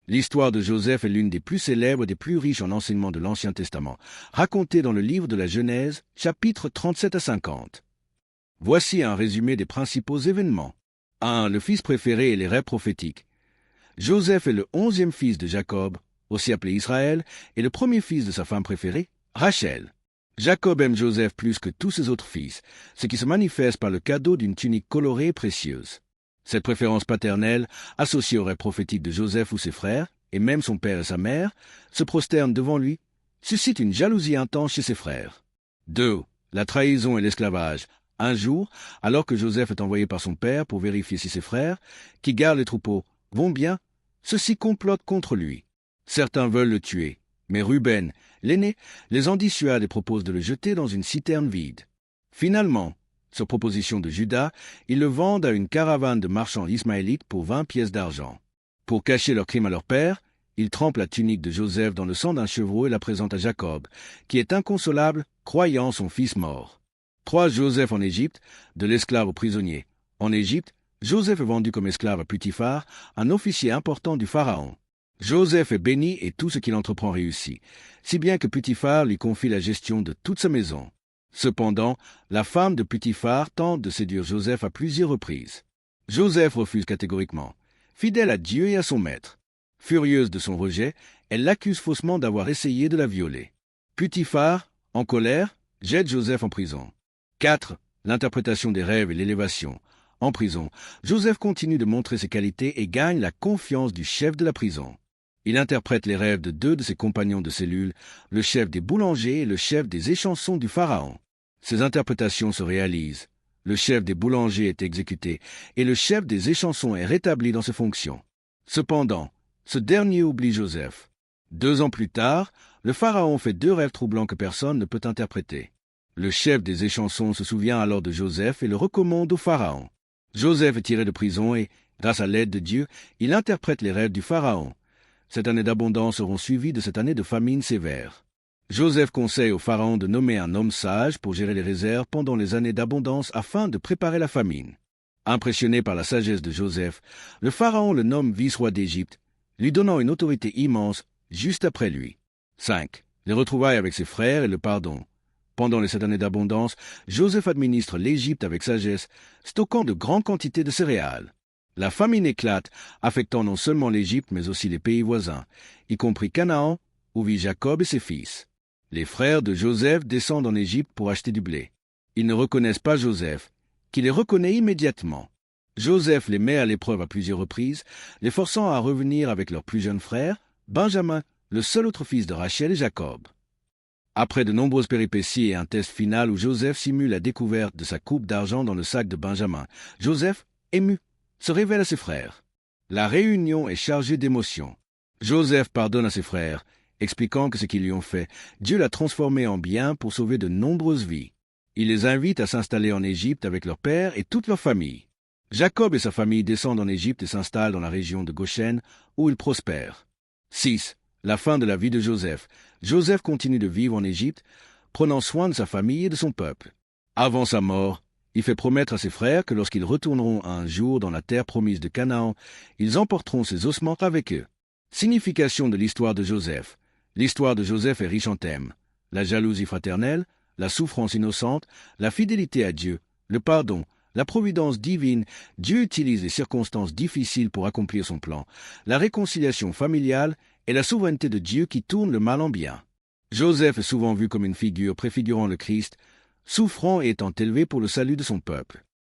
L'histoire de Joseph est l'une des plus célèbres et des plus riches en enseignements de l'Ancien Testament, racontée dans le livre de la Genèse, chapitres 37 à 50. Voici un résumé des principaux événements. 1. Le fils préféré et les rêves prophétiques. Joseph est le 11e fils de Jacob, aussi appelé Israël, et le premier fils de sa femme préférée, Rachel. Jacob aime Joseph plus que tous ses autres fils, ce qui se manifeste par le cadeau d'une tunique colorée et précieuse. Cette préférence paternelle, associée aux rêves prophétiques de Joseph ou ses frères, et même son père et sa mère, se prosternent devant lui, suscite une jalousie intense chez ses frères. 2. La trahison et l'esclavage. Un jour, alors que Joseph est envoyé par son père pour vérifier si ses frères, qui gardent les troupeaux, vont bien, ceux-ci complotent contre lui. Certains veulent le tuer, mais Ruben, l'aîné, les en dissuade et propose de le jeter dans une citerne vide. Finalement, sur proposition de Judas, ils le vendent à une caravane de marchands ismaélites pour 20 pièces d'argent. Pour cacher leur crime à leur père, ils trempent la tunique de Joseph dans le sang d'un chevreau et la présentent à Jacob, qui est inconsolable, croyant son fils mort. 3. Joseph en Égypte, de l'esclave au prisonnier. En Égypte, Joseph est vendu comme esclave à Potiphar, un officier important du Pharaon. Joseph est béni et tout ce qu'il entreprend réussit, si bien que Potiphar lui confie la gestion de toute sa maison. Cependant, la femme de Potiphar tente de séduire Joseph à plusieurs reprises. Joseph refuse catégoriquement, fidèle à Dieu et à son maître. Furieuse de son rejet, elle l'accuse faussement d'avoir essayé de la violer. Potiphar, en colère, jette Joseph en prison. 4. L'interprétation des rêves et l'élévation. En prison, Joseph continue de montrer ses qualités et gagne la confiance du chef de la prison. Il interprète les rêves de 2 de ses compagnons de cellule, le chef des boulangers et le chef des échansons du Pharaon. Ces interprétations se réalisent. Le chef des boulangers est exécuté et le chef des échansons est rétabli dans ses fonctions. Cependant, ce dernier oublie Joseph. 2 ans plus tard, le Pharaon fait 2 rêves troublants que personne ne peut interpréter. Le chef des échansons se souvient alors de Joseph et le recommande au Pharaon. Joseph est tiré de prison et, grâce à l'aide de Dieu, il interprète les rêves du Pharaon. Cette année d'abondance seront suivies de cette année de famine sévère. Joseph conseille au Pharaon de nommer un homme sage pour gérer les réserves pendant les années d'abondance afin de préparer la famine. Impressionné par la sagesse de Joseph, le Pharaon le nomme vice-roi d'Égypte, lui donnant une autorité immense juste après lui. 5. Les retrouvailles avec ses frères et le pardon. Pendant les 7 années d'abondance, Joseph administre l'Égypte avec sagesse, stockant de grandes quantités de céréales. La famine éclate, affectant non seulement l'Égypte mais aussi les pays voisins, y compris Canaan, où vit Jacob et ses fils. Les frères de Joseph descendent en Égypte pour acheter du blé. Ils ne reconnaissent pas Joseph, qui les reconnaît immédiatement. Joseph les met à l'épreuve à plusieurs reprises, les forçant à revenir avec leur plus jeune frère, Benjamin, le seul autre fils de Rachel et Jacob. Après de nombreuses péripéties et un test final où Joseph simule la découverte de sa coupe d'argent dans le sac de Benjamin, Joseph, ému, se révèle à ses frères. La réunion est chargée d'émotions. Joseph pardonne à ses frères, expliquant que ce qu'ils lui ont fait, Dieu l'a transformé en bien pour sauver de nombreuses vies. Il les invite à s'installer en Égypte avec leur père et toute leur famille. Jacob et sa famille descendent en Égypte et s'installent dans la région de Goshen, où ils prospèrent. 6. La fin de la vie de Joseph. Joseph continue de vivre en Égypte, prenant soin de sa famille et de son peuple. Avant sa mort, il fait promettre à ses frères que lorsqu'ils retourneront un jour dans la terre promise de Canaan, ils emporteront ses ossements avec eux. Signification de l'histoire de Joseph. L'histoire de Joseph est riche en thèmes. La jalousie fraternelle, la souffrance innocente, la fidélité à Dieu, le pardon, la providence divine, Dieu utilise les circonstances difficiles pour accomplir son plan, la réconciliation familiale et la souveraineté de Dieu qui tourne le mal en bien. Joseph est souvent vu comme une figure préfigurant le Christ, souffrant et étant élevé pour le salut de son peuple.